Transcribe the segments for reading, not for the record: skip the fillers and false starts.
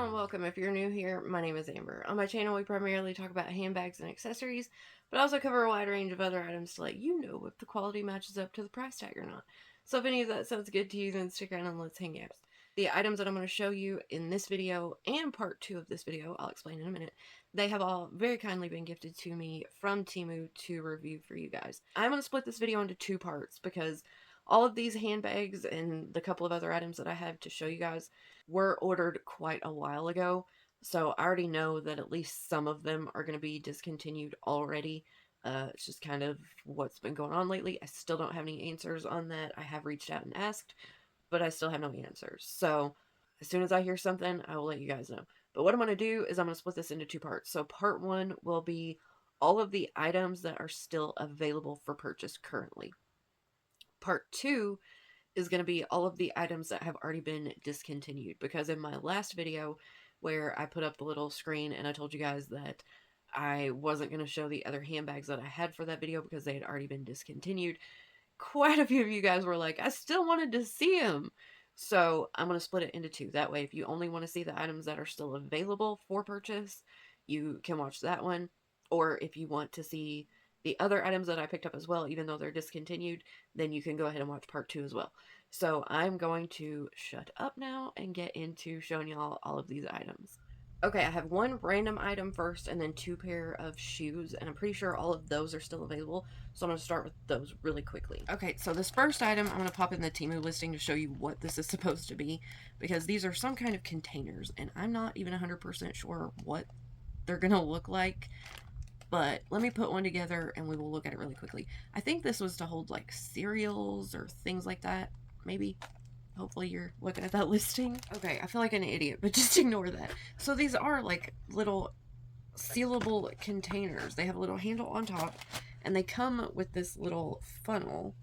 Hello and welcome. If you're new here, my name is Amber. On my channel, we primarily talk about handbags and accessories, but also cover a wide range of other items to let you know if the quality matches up to the price tag or not. So if any of that sounds good to you, then stick around and let's hang out. The items that I'm going to show you in this video and part 2 of this video, I'll explain in a minute, they have all very kindly been gifted to me from Temu to review for you guys. I'm going to split this video into 2 parts because all of these handbags and the couple of other items that I have to show you guys were ordered quite a while ago. So I already know that at least some of them are going to be discontinued already. It's just kind of what's been going on lately. I still don't have any answers on that. I have reached out and asked, but I still have no answers. So as soon as I hear something, I will let you guys know. But what I'm going to do is I'm going to split this into 2 parts. So part 1 will be all of the items that are still available for purchase currently. Part 2 is going to be all of the items that have already been discontinued, because in my last video where I put up the little screen and I told you guys that I wasn't going to show the other handbags that I had for that video because they had already been discontinued, quite a few of you guys were like, I still wanted to see them. So I'm going to split it into 2. That way, if you only want to see the items that are still available for purchase, you can watch that one. Or if you want to see the other items that I picked up as well, even though they're discontinued, then you can go ahead and watch part 2 as well. So I'm going to shut up now and get into showing y'all all of these items. Okay, I have 1 random item first and then 2 pair of shoes, and I'm pretty sure all of those are still available, so I'm going to start with those really quickly. Okay, so this first item, I'm going to pop in the Temu listing to show you what this is supposed to be, because these are some kind of containers, and I'm not even 100% sure what they're going to look like. But let me put one together and we will look at it really quickly. I think this was to hold like cereals or things like that, maybe. Hopefully you're looking at that listing. Okay, I feel like an idiot, but just ignore that. So these are like little sealable containers. They have a little handle on top and they come with this little funnel.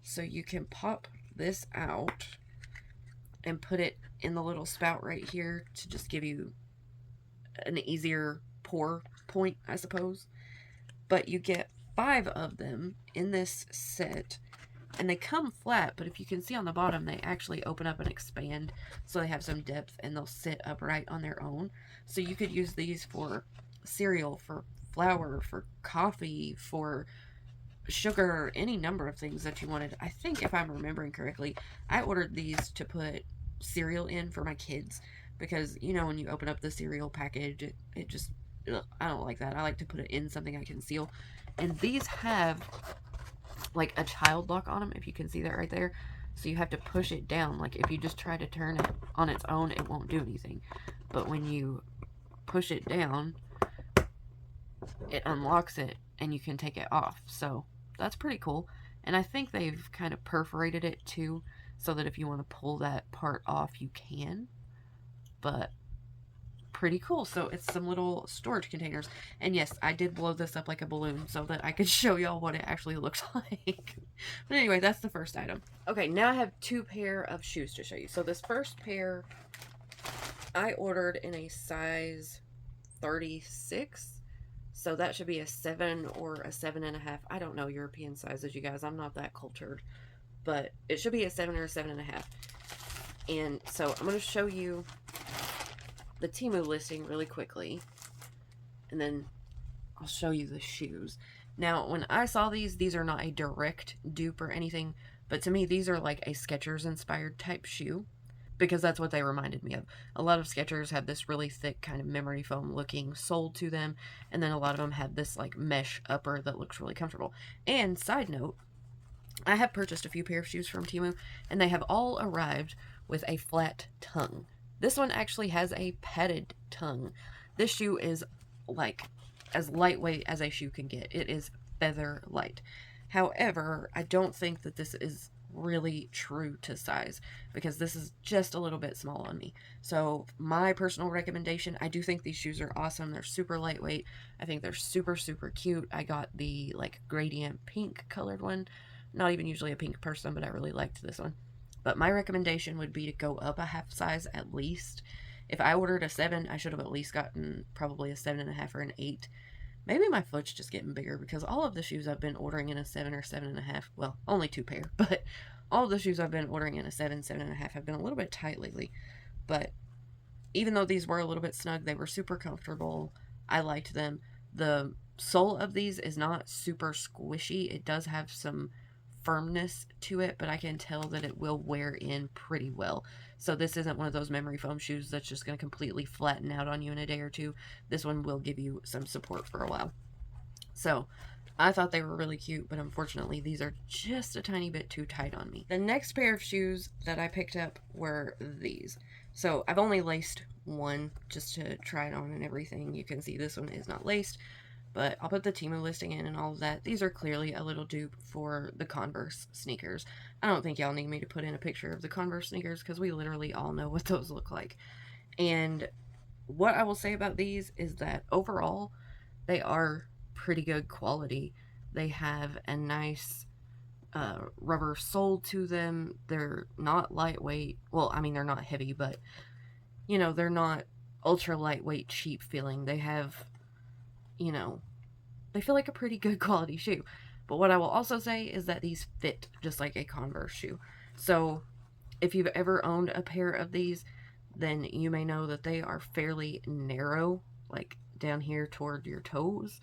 So you can pop this out and put it in the little spout right here to just give you an easier pour point, I suppose. But you get 5 of them in this set, and they come flat, but if you can see on the bottom, they actually open up and expand, so they have some depth and they'll sit upright on their own. So you could use these for cereal, for flour, for coffee, for sugar, any number of things that you wanted. I think, if I'm remembering correctly, I ordered these to put cereal in for my kids, because you know when you open up the cereal package, it just, I don't like that. I like to put it in something I can seal. And these have like a child lock on them, if you can see that right there. So you have to push it down. Like if you just try to turn it on its own, it won't do anything. But when you push it down, it unlocks it and you can take it off. So that's pretty cool. And I think they've kind of perforated it too, so that if you want to pull that part off, you can. But pretty cool. So it's some little storage containers. And yes, I did blow this up like a balloon so that I could show y'all what it actually looks like. But anyway, that's the first item. Okay, now I have 2 pair of shoes to show you. So this first pair I ordered in a size 36. So that should be a 7 or a 7.5. I don't know European sizes, you guys. I'm not that cultured. But it should be a 7 or a 7.5. And so I'm going to show you the Temu listing really quickly, and then I'll show you the shoes. Now, when I saw these are not a direct dupe or anything, but to me, these are like a Skechers inspired type shoe, because that's what they reminded me of. A lot of Skechers have this really thick kind of memory foam looking sole to them, and then a lot of them have this like mesh upper that looks really comfortable. And side note, I have purchased a few pair of shoes from Temu, and they have all arrived with a flat tongue. This one actually has a padded tongue. This shoe is like as lightweight as a shoe can get. It is feather light. However, I don't think that this is really true to size, because this is just a little bit small on me. So my personal recommendation, I do think these shoes are awesome. They're super lightweight. I think they're super, super cute. I got the like gradient pink colored one. Not even usually a pink person, but I really liked this one. But my recommendation would be to go up a half size at least. If I ordered a 7, I should have at least gotten probably a 7.5 or an 8. Maybe my foot's just getting bigger, because all of the shoes I've been ordering in a 7 or 7.5, well, only 2 pair, but all of the shoes I've been ordering in a 7, 7.5 have been a little bit tight lately. But even though these were a little bit snug, they were super comfortable. I liked them. The sole of these is not super squishy. It does have some firmness to it, but I can tell that it will wear in pretty well. So this isn't one of those memory foam shoes that's just going to completely flatten out on you in a day or two. This one will give you some support for a while. So I thought they were really cute, but unfortunately these are just a tiny bit too tight on me. The next pair of shoes that I picked up were these. So I've only laced one just to try it on and everything. You can see this one is not laced, but I'll put the Temu listing in and all of that. These are clearly a little dupe for the Converse sneakers. I don't think y'all need me to put in a picture of the Converse sneakers because we literally all know what those look like. And what I will say about these is that overall, they are pretty good quality. They have a nice rubber sole to them. They're not lightweight. Well, I mean, they're not heavy, but, you know, they're not ultra lightweight, cheap feeling. They have, you know, they feel like a pretty good quality shoe. But what I will also say is that these fit just like a Converse shoe. So if you've ever owned a pair of these, then you may know that they are fairly narrow, like down here toward your toes.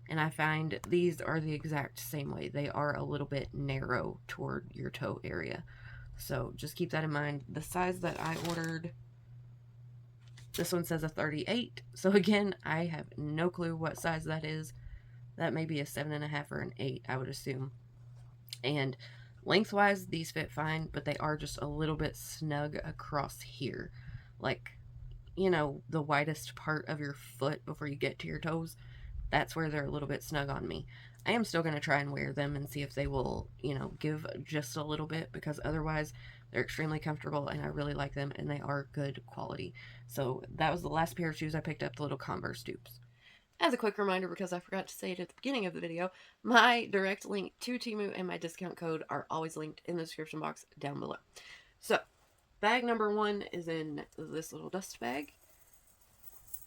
And I find these are the exact same way. They are a little bit narrow toward your toe area. So just keep that in mind. The size that I ordered, this one says a 38. So again, I have no clue what size that is. That may be a 7.5 or an 8, I would assume. And lengthwise, these fit fine, but they are just a little bit snug across here. Like, you know, the widest part of your foot before you get to your toes. That's where they're a little bit snug on me. I am still going to try and wear them and see if they will, you know, give just a little bit, because otherwise they're extremely comfortable and I really like them and they are good quality. So that was the last pair of shoes I picked up, the little Converse dupes. As a quick reminder, because I forgot to say it at the beginning of the video, my direct link to Temu and my discount code are always linked in the description box down below. So, bag number 1 is in this little dust bag,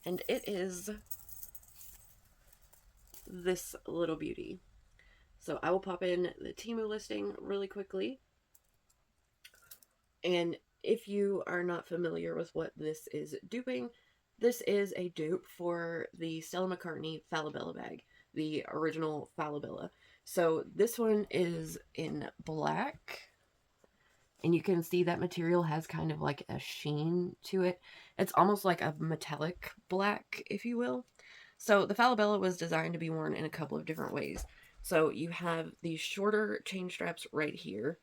and it is this little beauty. So I will pop in the Temu listing really quickly. And if you are not familiar with what this is duping, this is a dupe for the Stella McCartney Falabella bag, the original Falabella. So this one is in black, and you can see that material has kind of like a sheen to it. It's almost like a metallic black, if you will. So the Falabella was designed to be worn in a couple of different ways. So you have these shorter chain straps right here,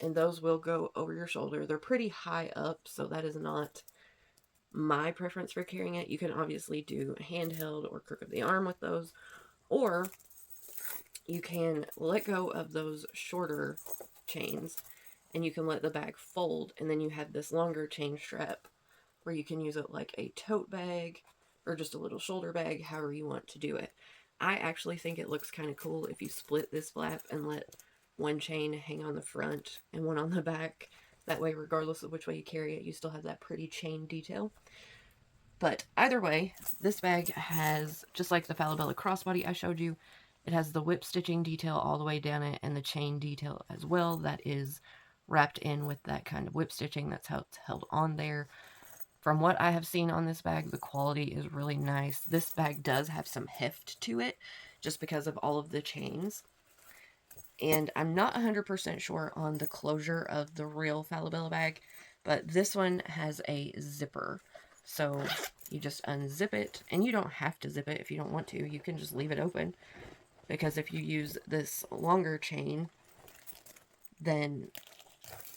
and those will go over your shoulder. They're pretty high up, so that is not my preference for carrying it. You can obviously do handheld or crook of the arm with those, or you can let go of those shorter chains and you can let the bag fold, and then you have this longer chain strap where you can use it like a tote bag or just a little shoulder bag, however you want to do it. I actually think it looks kind of cool if you split this flap and let one chain hang on the front and one on the back. That way, regardless of which way you carry it, you still have that pretty chain detail. But either way, this bag has, just like the Falabella crossbody I showed you, it has the whip stitching detail all the way down it and the chain detail as well. That is wrapped in with that kind of whip stitching. That's how it's held on there. From what I have seen on this bag, the quality is really nice. This bag does have some heft to it just because of all of the chains. And I'm not 100% sure on the closure of the real Falabella bag, but this one has a zipper. So you just unzip it, and you don't have to zip it if you don't want to. You can just leave it open, because if you use this longer chain, then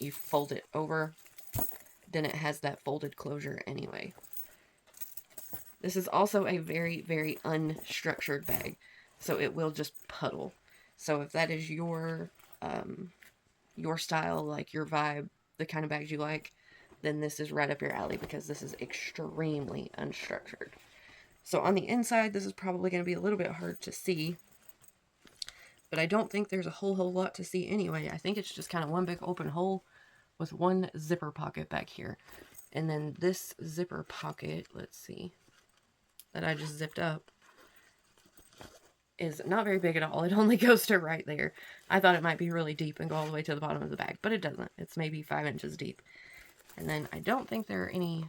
you fold it over, then it has that folded closure anyway. This is also a very, very unstructured bag, so it will just puddle. So if that is your style, like your vibe, the kind of bags you like, then this is right up your alley, because this is extremely unstructured. So on the inside, this is probably going to be a little bit hard to see, but I don't think there's a whole lot to see anyway. I think it's just kind of one big open hole with one zipper pocket back here. And then this zipper pocket, let's see, that I just zipped up, is not very big at all. It only goes to right there. I thought it might be really deep and go all the way to the bottom of the bag, but it doesn't. It's maybe 5 inches deep. And then I don't think there are any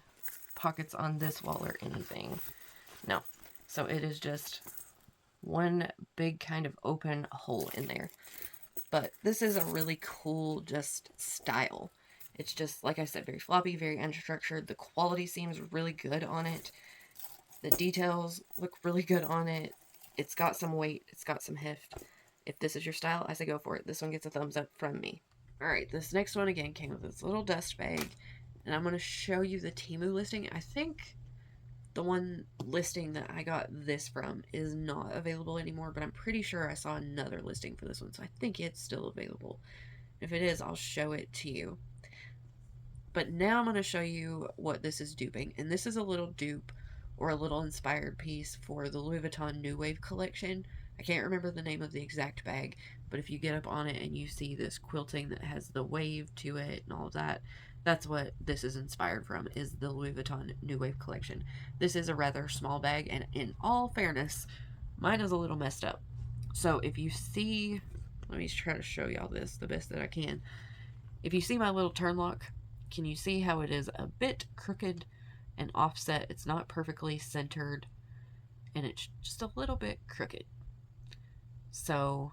pockets on this wall or anything. No. So it is just one big kind of open hole in there. But this is a really cool just style. It's just, like I said, very floppy, very unstructured. The quality seems really good on it. The details look really good on it. It's got some weight. It's got some heft. If this is your style, I say go for it. This one gets a thumbs up from me. Alright, this next one again came with this little dust bag. And I'm going to show you the Temu listing. I think the one listing that I got this from is not available anymore, but I'm pretty sure I saw another listing for this one, so I think it's still available. If it is, I'll show it to you. But now I'm going to show you what this is duping, and this is a little dupe or a little inspired piece for the Louis Vuitton New Wave collection. I can't remember the name of the exact bag, but if you get up on it and you see this quilting that has the wave to it and all of that, that's what this is inspired from, is the Louis Vuitton New Wave collection. This is a rather small bag, and in all fairness, mine is a little messed up. So if you see, let me try to show y'all this the best that I can. If you see my little turn lock, can you see how it is a bit crooked and offset? It's not perfectly centered, and it's just a little bit crooked. So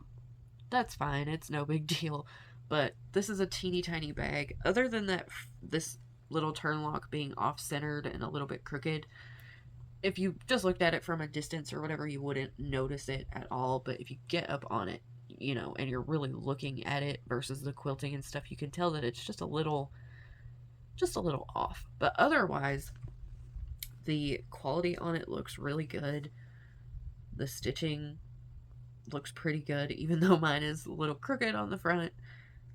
that's fine, it's no big deal. But this is a teeny tiny bag. Other than that, this little turn lock being off-centered and a little bit crooked, if you just looked at it from a distance or whatever, you wouldn't notice it at all. But if you get up on it, you know, and you're really looking at it versus the quilting and stuff, you can tell that it's just a little off. But otherwise, the quality on it looks really good. The stitching looks pretty good, even though mine is a little crooked on the front.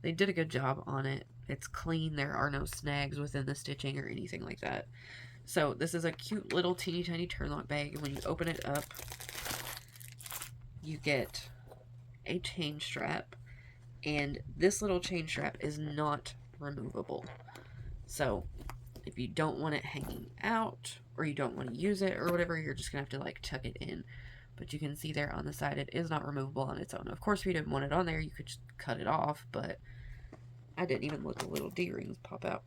They did a good job on it. It's clean. There are no snags within the stitching or anything like that. So this is a cute little teeny tiny turnlock bag. And when you open it up, you get a chain strap. And this little chain strap is not removable. So if you don't want it hanging out, or you don't want to use it or whatever, you're just going to have to like tuck it in. But you can see there on the side, it is not removable on its own. Of course, if you didn't want it on there, you could just cut it off, but I didn't even let the little D-rings pop out.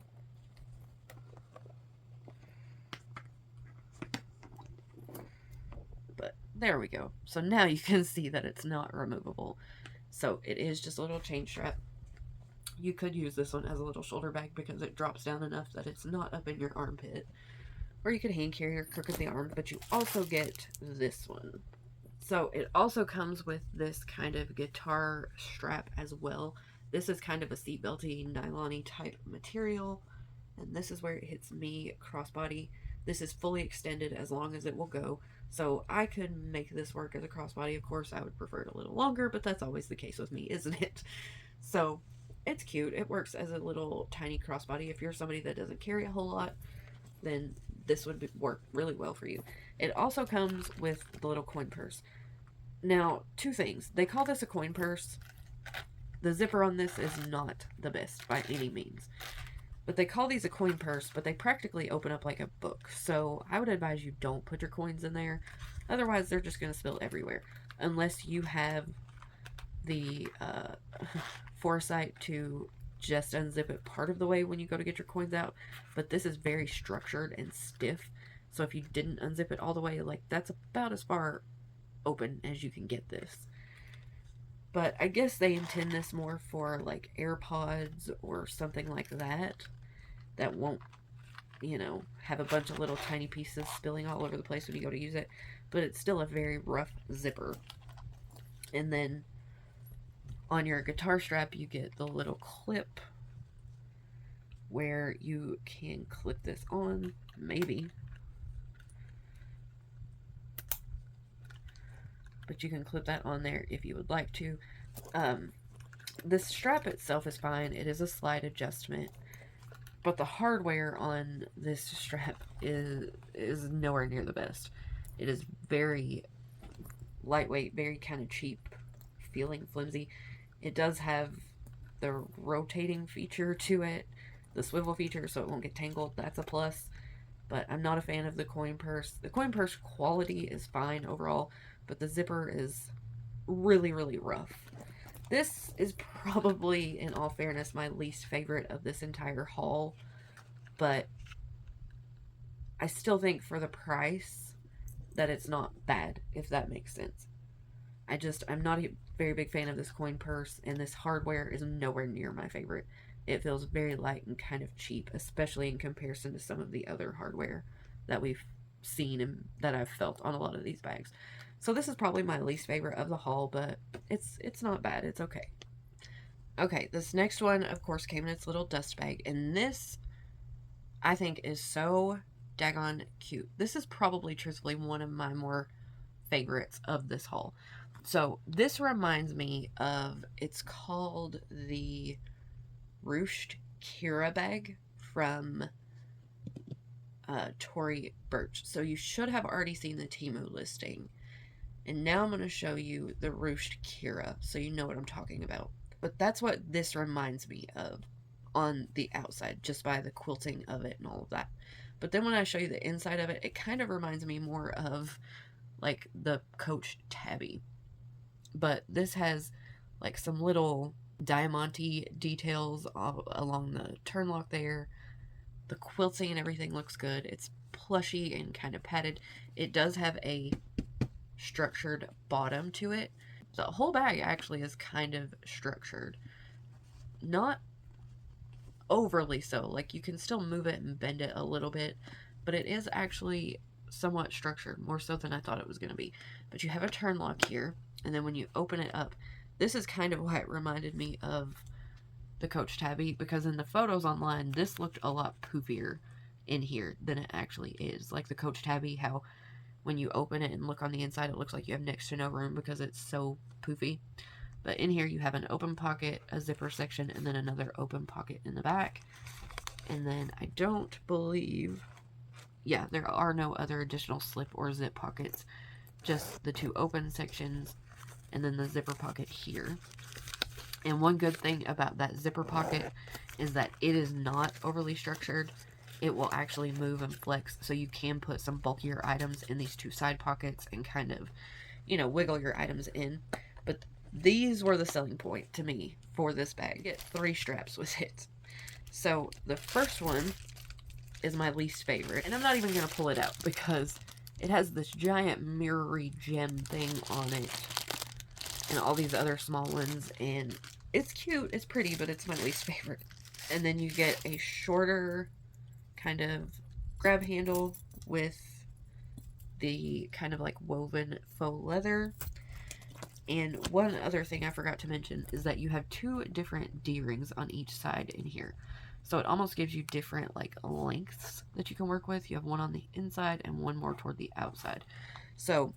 But there we go. So now you can see that it's not removable. So it is just a little chain strap. You could use this one as a little shoulder bag because it drops down enough that it's not up in your armpit. Or you could hand carry or crook of the arm, but you also get this one. So it also comes with this kind of guitar strap as well. This is kind of a seatbelty, nylon-y type material. And this is where it hits me crossbody. This is fully extended as long as it will go. So I could make this work as a crossbody. Of course, I would prefer it a little longer, but that's always the case with me, isn't it? So it's cute. It works as a little tiny crossbody. If you're somebody that doesn't carry a whole lot, then this would work really well for you. It also comes with the little coin purse. Now, two things. They call this a coin purse. The zipper on this is not the best by any means. But they call these a coin purse, but they practically open up like a book. So I would advise you don't put your coins in there. Otherwise, they're just going to spill everywhere. Unless you have the foresight to just unzip it part of the way when you go to get your coins out. But this is very structured and stiff. So if you didn't unzip it all the way, like that's about as far open as you can get this. But I guess they intend this more for like AirPods or something like that. That won't, you know, have a bunch of little tiny pieces spilling all over the place when you go to use it. But it's still a very rough zipper. And then on your guitar strap, you get the little clip where you can clip this on, maybe. But you can clip that on there if you would like to. The strap itself is fine. It is a slide adjustment. But the hardware on this strap is nowhere near the best. It is very lightweight, very kind of cheap feeling, flimsy. It does have the rotating feature to it, the swivel feature, so it won't get tangled. That's a plus. But I'm not a fan of the coin purse. The coin purse quality is fine overall, but the zipper is really, really rough. This is probably, in all fairness, my least favorite of this entire haul. But I still think for the price that it's not bad, if that makes sense. I'm not a very big fan of this coin purse, and this hardware is nowhere near my favorite. It feels very light and kind of cheap, especially in comparison to some of the other hardware that we've seen and that I've felt on a lot of these bags. So this is probably my least favorite of the haul, but it's not bad. It's okay. Okay, this next one, of course, came in its little dust bag, and this, I think, is so daggone cute. This is probably, truthfully, one of my more favorites of this haul. So this reminds me of, it's called the Ruched Kira bag from Tory Burch. So you should have already seen the Temu listing. And now I'm going to show you the Ruched Kira, so you know what I'm talking about. But that's what this reminds me of on the outside, just by the quilting of it and all of that. But then when I show you the inside of it, it kind of reminds me more of like the Coach Tabby. But this has like some little diamante details along the turnlock there. The quilting and everything looks good. It's plushy and kind of padded. It does have a structured bottom to it. The whole bag actually is kind of structured. Not overly so. Like, you can still move it and bend it a little bit, but it is actually somewhat structured, more so than I thought it was going to be. But you have a turn lock here, and then when you open it up, this is kind of why it reminded me of the Coach Tabby, because in the photos online, this looked a lot poofier in here than it actually is. Like the Coach Tabby, how when you open it and look on the inside, it looks like you have next to no room because it's so poofy. But in here, you have an open pocket, a zipper section, and then another open pocket in the back. And then I don't believe, yeah, there are no other additional slip or zip pockets, just the two open sections and then the zipper pocket here. And one good thing about that zipper pocket is that it is not overly structured. It will actually move and flex, so you can put some bulkier items in these two side pockets and kind of, you know, wiggle your items in. But these were the selling point to me for this bag. You get 3 straps with it. So the first one is my least favorite, and I'm not even going to pull it out because it has this giant mirrory gem thing on it and all these other small ones, and it's cute, it's pretty, but it's my least favorite. And then you get a shorter kind of grab handle with the kind of like woven faux leather. And one other thing I forgot to mention is that you have 2 different D-rings on each side in here. So it almost gives you different like lengths that you can work with. You have one on the inside and one more toward the outside. So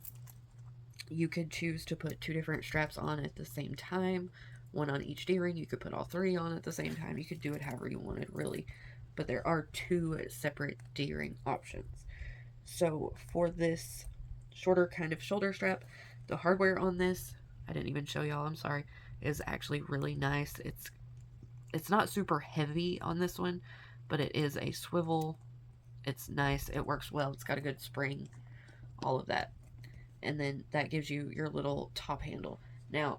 you could choose to put 2 different straps on at the same time, one on each D-ring. You could put all 3 on at the same time. You could do it however you wanted, really. But there are 2 separate D-ring options. So for this shorter kind of shoulder strap, the hardware on this, I didn't even show y'all, I'm sorry, is actually really nice. It's not super heavy on this one, but it is a swivel. It's nice. It works well. It's got a good spring, all of that. And then that gives you your little top handle. Now,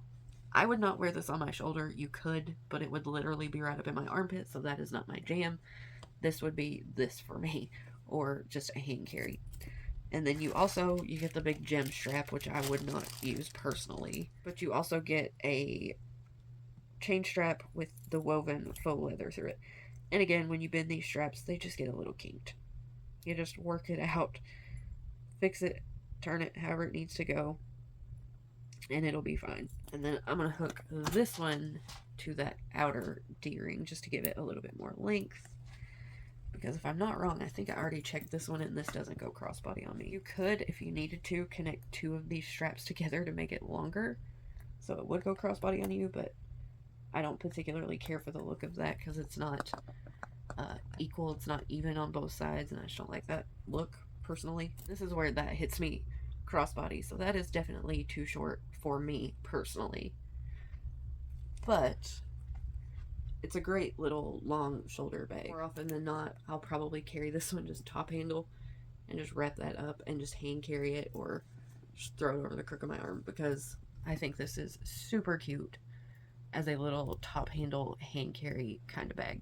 I would not wear this on my shoulder. You could, but it would literally be right up in my armpit, so that is not my jam. This would be this for me, or just a hand carry. And then you get the big gem strap, which I would not use personally. But you also get a chain strap with the woven faux leather through it. And again, when you bend these straps, they just get a little kinked. You just work it out, fix it, turn it however it needs to go, and it'll be fine. And then I'm going to hook this one to that outer D-ring just to give it a little bit more length. Because if I'm not wrong, I think I already checked this one and this doesn't go crossbody on me. You could, if you needed to, connect 2 of these straps together to make it longer. So it would go crossbody on you, but I don't particularly care for the look of that because it's not equal. It's not even on both sides, and I just don't like that look, personally. This is where that hits me crossbody, so that is definitely too short for me, personally. But it's a great little long shoulder bag. More often than not, I'll probably carry this one just top handle and just wrap that up and just hand carry it or just throw it over the crook of my arm because I think this is super cute as a little top handle hand carry kind of bag.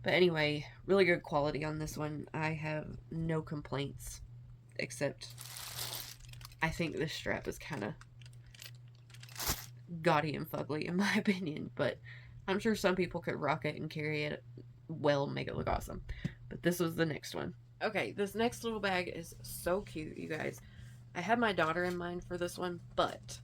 But anyway, really good quality on this one. I have no complaints, except I think this strap is kind of gaudy and fugly in my opinion, but I'm sure some people could rock it and carry it well, make it look awesome. But this was the next one. Okay, this next little bag is so cute, you guys. I had my daughter in mind for this one, but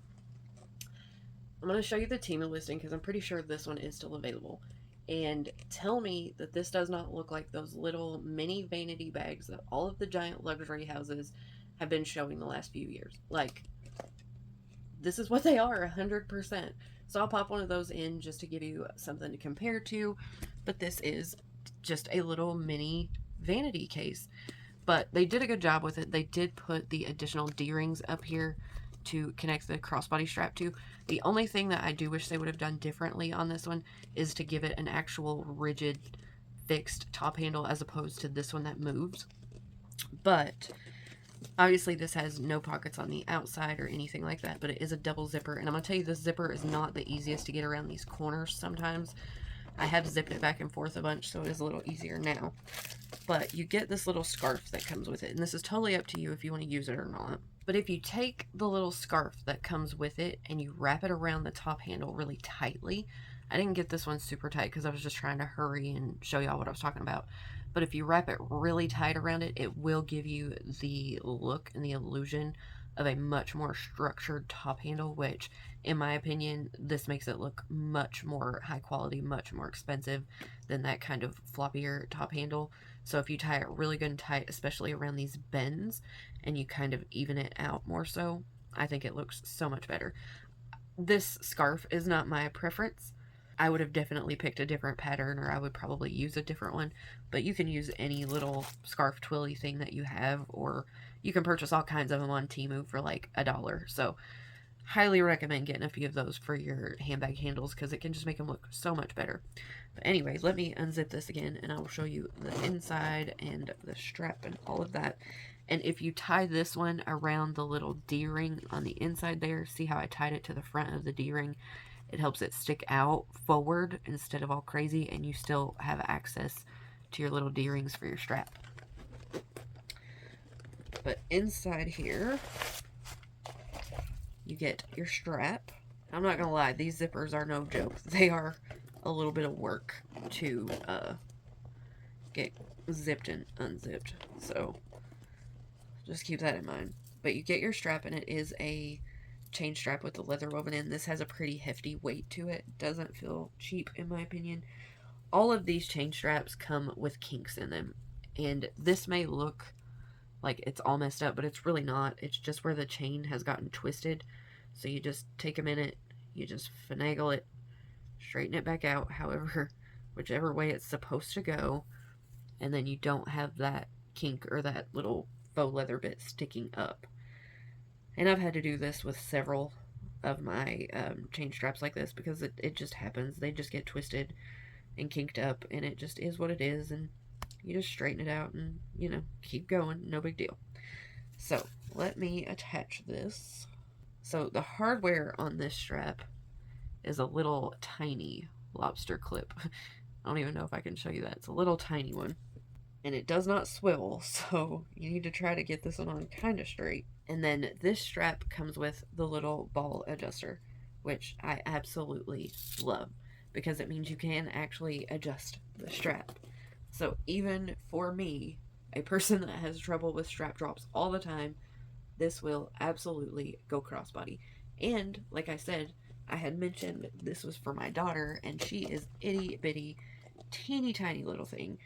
I'm going to show you the Temu listing because I'm pretty sure this one is still available. And tell me that this does not look like those little mini vanity bags that all of the giant luxury houses have been showing the last few years. Like, this is what they are, 100%. So I'll pop one of those in just to give you something to compare to. But this is just a little mini vanity case. But they did a good job with it. They did put the additional D-rings up here to connect the crossbody strap to. The only thing that I do wish they would have done differently on this one is to give it an actual rigid fixed top handle as opposed to this one that moves. But obviously this has no pockets on the outside or anything like that, but it is a double zipper. And I'm going to tell you, this zipper is not the easiest to get around these corners sometimes. I have zipped it back and forth a bunch, so it is a little easier now. But you get this little scarf that comes with it, and this is totally up to you if you want to use it or not. But if you take the little scarf that comes with it and you wrap it around the top handle really tightly, I didn't get this one super tight because I was just trying to hurry and show y'all what I was talking about. But if you wrap it really tight around it, it will give you the look and the illusion of a much more structured top handle, which, in my opinion, this makes it look much more high quality, much more expensive than that kind of floppier top handle. So if you tie it really good and tight, especially around these bends, and you kind of even it out more so, I think it looks so much better. This scarf is not my preference. I would have definitely picked a different pattern, or I would probably use a different one, but you can use any little scarf twilly thing that you have, or you can purchase all kinds of them on Temu for like $1. So highly recommend getting a few of those for your handbag handles because it can just make them look so much better. But anyway, let me unzip this again and I will show you the inside and the strap and all of that. And if you tie this one around the little D-ring on the inside there, see how I tied it to the front of the D-ring? It helps it stick out forward instead of all crazy, and you still have access to your little D-rings for your strap. But inside here, you get your strap. I'm not gonna lie, these zippers are no joke. They are a little bit of work to get zipped and unzipped, so just keep that in mind. But you get your strap, and it is a chain strap with the leather woven in. This has a pretty hefty weight to it. Doesn't feel cheap in my opinion. All of these chain straps come with kinks in them, and this may look like it's all messed up, but it's really not. It's just where the chain has gotten twisted. So you just take a minute, you just finagle it, straighten it back out, whichever way it's supposed to go, and then you don't have that kink or that little faux leather bit sticking up. And I've had to do this with several of my chain straps like this because it just happens. They just get twisted and kinked up, and it just is what it is, and you just straighten it out and, you know, keep going. No big deal. So let me attach this. So the hardware on this strap is a little tiny lobster clip. I don't even know if I can show you that. It's a little tiny one. And it does not swivel, so you need to try to get this one on kind of straight. And then this strap comes with the little ball adjuster, which I absolutely love because it means you can actually adjust the strap. So even for me, a person that has trouble with strap drops all the time, this will absolutely go crossbody. And like I said, I had mentioned this was for my daughter, and she is itty bitty, teeny tiny little thing.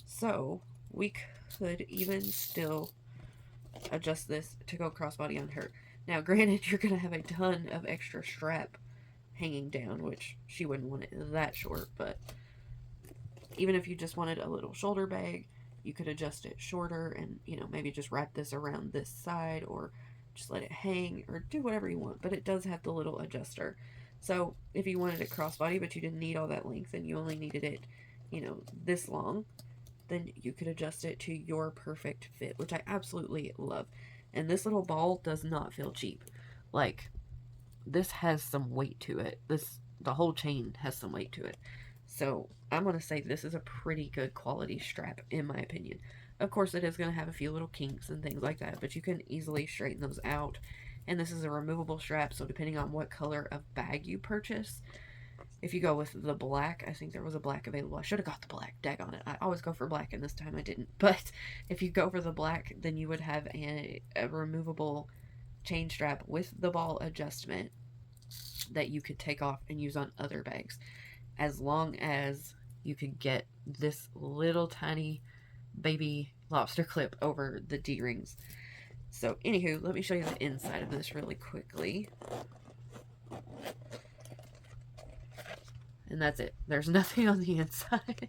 So we could even still adjust this to go crossbody on her. Now, granted, you're going to have a ton of extra strap hanging down, which she wouldn't want it that short, but even if you just wanted a little shoulder bag, you could adjust it shorter and, you know, maybe just wrap this around this side or just let it hang or do whatever you want. But it does have the little adjuster. So if you wanted it crossbody but you didn't need all that length and you only needed it, you know, this long, then you could adjust it to your perfect fit, which I absolutely love. And this little ball does not feel cheap. Like, this has some weight to it. The whole chain has some weight to it. So I'm going to say this is a pretty good quality strap, in my opinion. Of course, it is going to have a few little kinks and things like that, but you can easily straighten those out. And this is a removable strap, so depending on what color of bag you purchase, if you go with the black, I think there was a black available. I should have got the black. Daggone it. I always go for black, and this time I didn't. But if you go for the black, then you would have a removable chain strap with the ball adjustment that you could take off and use on other bags, as long as you could get this little tiny baby lobster clip over the D-rings. So anywho, let me show you the inside of this really quickly. And that's it. There's nothing on the inside.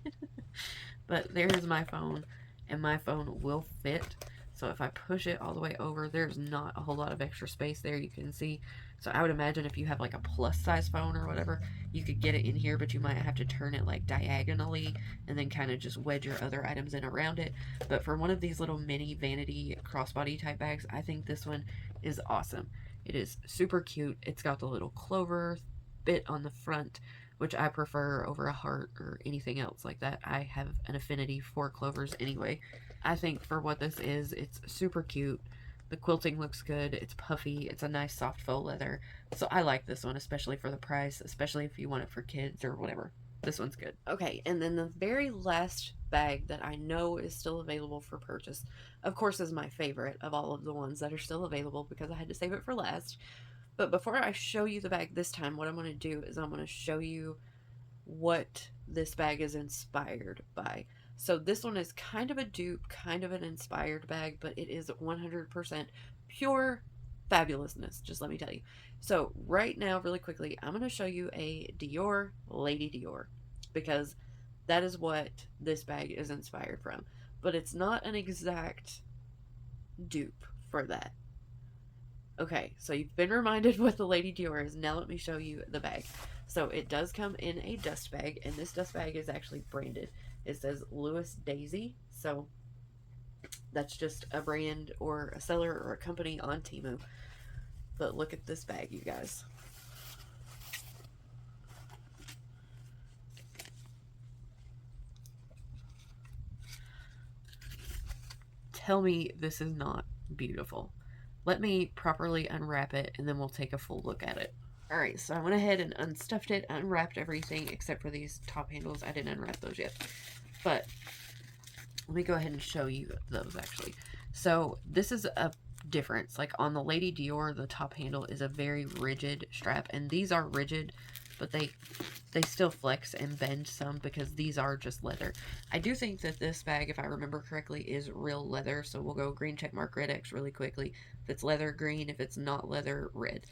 But there's my phone, and my phone will fit. So if I push it all the way over, there's not a whole lot of extra space there, you can see. So I would imagine if you have like a plus size phone or whatever, you could get it in here, but you might have to turn it like diagonally and then kind of just wedge your other items in around it. But for one of these little mini vanity crossbody type bags, I think this one is awesome. It is super cute. It's got the little clover bit on the front, which I prefer over a heart or anything else like that. I have an affinity for clovers anyway. I think for what this is, it's super cute. The quilting looks good. It's puffy. It's a nice soft faux leather. So I like this one, especially for the price, especially if you want it for kids or whatever. This one's good. Okay, and then the very last bag that I know is still available for purchase, of course, is my favorite of all of the ones that are still available because I had to save it for last. But before I show you the bag this time, what I'm going to do is I'm going to show you what this bag is inspired by. So this one is kind of a dupe, kind of an inspired bag, but it is 100% pure fabulousness, just let me tell you. So right now, really quickly, I'm going to show you a Dior, Lady Dior, because that is what this bag is inspired from. But it's not an exact dupe for that. Okay, so you've been reminded what the Lady Dior is. Now let me show you the bag. So it does come in a dust bag, and this dust bag is actually branded. It says Louis Daisy, so that's just a brand or a seller or a company on Temu. But look at this bag, you guys. Tell me this is not beautiful. Let me properly unwrap it, and then we'll take a full look at it. Alright, so I went ahead and unstuffed it, unwrapped everything except for these top handles. I didn't unwrap those yet. But let me go ahead and show you those actually. So this is a difference. Like on the Lady Dior, the top handle is a very rigid strap, and these are rigid, but they still flex and bend some because these are just leather. I do think that this bag, if I remember correctly, is real leather. So we'll go green check mark red X really quickly. If it's leather, green. If it's not leather, red.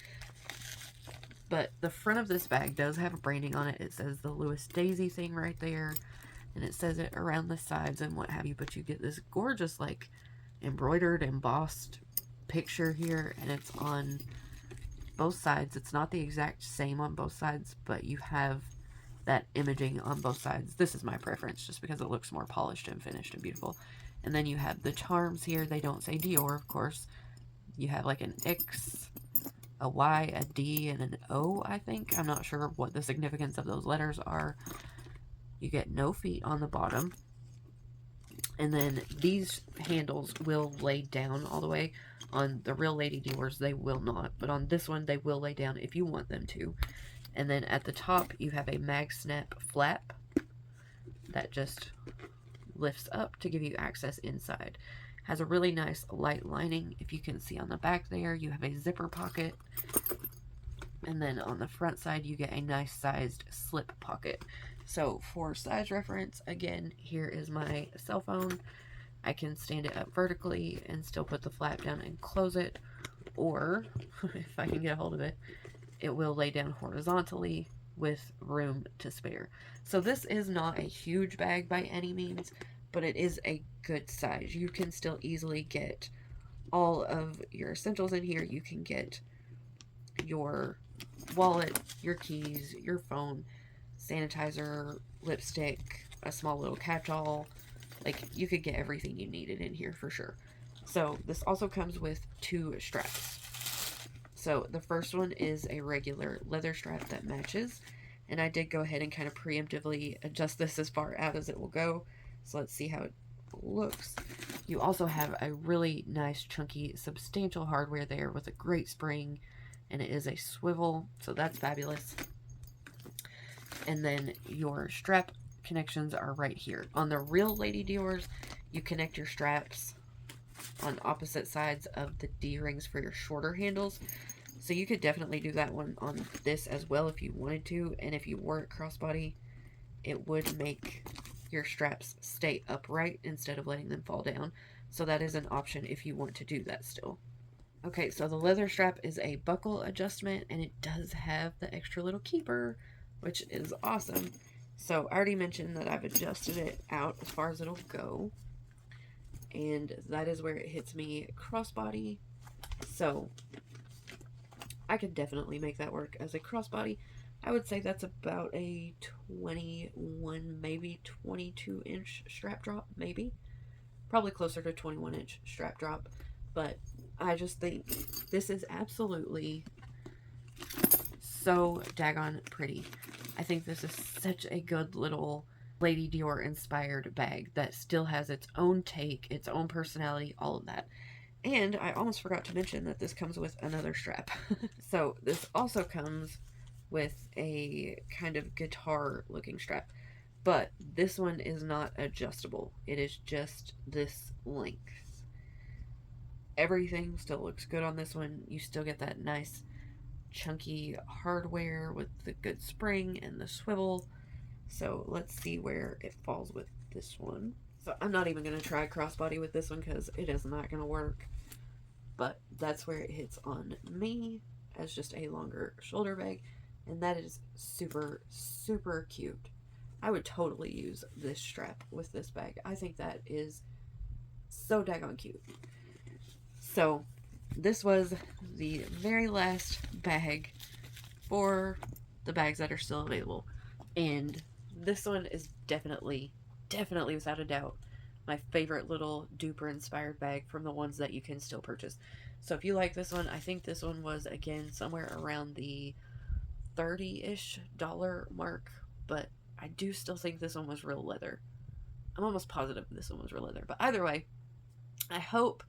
But the front of this bag does have a branding on it. It says the Louis Daisy thing right there. And it says it around the sides and what have you. But you get this gorgeous, like, embroidered, embossed picture here. And it's on both sides. It's not the exact same on both sides, but you have that imaging on both sides. This is my preference just because it looks more polished and finished and beautiful. And then you have the charms here. They don't say Dior, of course. You have like an X, a Y, a D, and an O, I think. I'm not sure what the significance of those letters are. You get no feet on the bottom. And then these handles will lay down all the way. On the real Lady Dior's, they will not. But on this one, they will lay down if you want them to. And then at the top, you have a mag snap flap that just lifts up to give you access inside. Has a really nice light lining. If you can see on the back there, you have a zipper pocket. And then on the front side, you get a nice sized slip pocket. So for size reference, again, here is my cell phone. I can stand it up vertically and still put the flap down and close it. Or, if I can get a hold of it, it will lay down horizontally with room to spare. So this is not a huge bag by any means, but it is a good size. You can still easily get all of your essentials in here. You can get your wallet, your keys, your phone, sanitizer, lipstick, a small little catch-all. Like, you could get everything you needed in here for sure. So this also comes with 2 straps. So the first one is a regular leather strap that matches, And I did go ahead and kind of preemptively adjust this as far out as it will go. So let's see how it looks. You also have a really nice, chunky, substantial hardware there with a great spring, and it is a swivel, so that's fabulous. And then your strap connections are right here. On the real Lady Dior's, you connect your straps on opposite sides of the D-rings for your shorter handles. So you could definitely do that one on this as well if you wanted to. And if you wore it crossbody, it would make your straps stay upright instead of letting them fall down. So that is an option if you want to do that still. Okay, so the leather strap is a buckle adjustment, and it does have the extra little keeper, which is awesome. So I already mentioned that I've adjusted it out as far as it'll go, and that is where it hits me crossbody. So I could definitely make that work as a crossbody. I would say that's about a 21, maybe 22 inch strap drop, maybe. Probably closer to 21 inch strap drop. But I just think this is absolutely so daggone pretty. I think this is such a good little Lady Dior inspired bag that still has its own take, its own personality, all of that. And I almost forgot to mention that this comes with another strap. So this also comes with a kind of guitar looking strap, but this one is not adjustable. It is just this length. Everything still looks good on this one. You still get that nice chunky hardware with the good spring and the swivel. So let's see where it falls with this one. So I'm not even going to try crossbody with this one because it is not going to work. But that's where it hits on me as just a longer shoulder bag. And that is super, super cute. I would totally use this strap with this bag. I think that is so daggone cute. So this was the very last bag for the bags that are still available. And this one is definitely without a doubt my favorite little duper inspired bag from the ones that you can still purchase. So if you like this one, I think this one was again somewhere around the $30-ish mark, but I do still think this one was real leather. I'm almost positive this one was real leather, but either way, I hope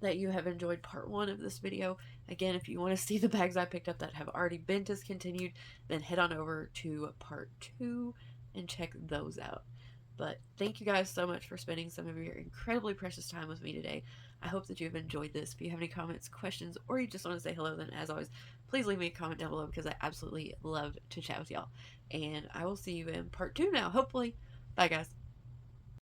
that you have enjoyed part 1 of this video. Again, if you want to see the bags I picked up that have already been discontinued, then head on over to part 2 and check those out. But thank you guys so much for spending some of your incredibly precious time with me today. I hope that you have enjoyed this. If you have any comments, questions, or you just want to say hello, then as always, please leave me a comment down below because I absolutely love to chat with y'all. And I will see you in part 2 now, hopefully. Bye, guys.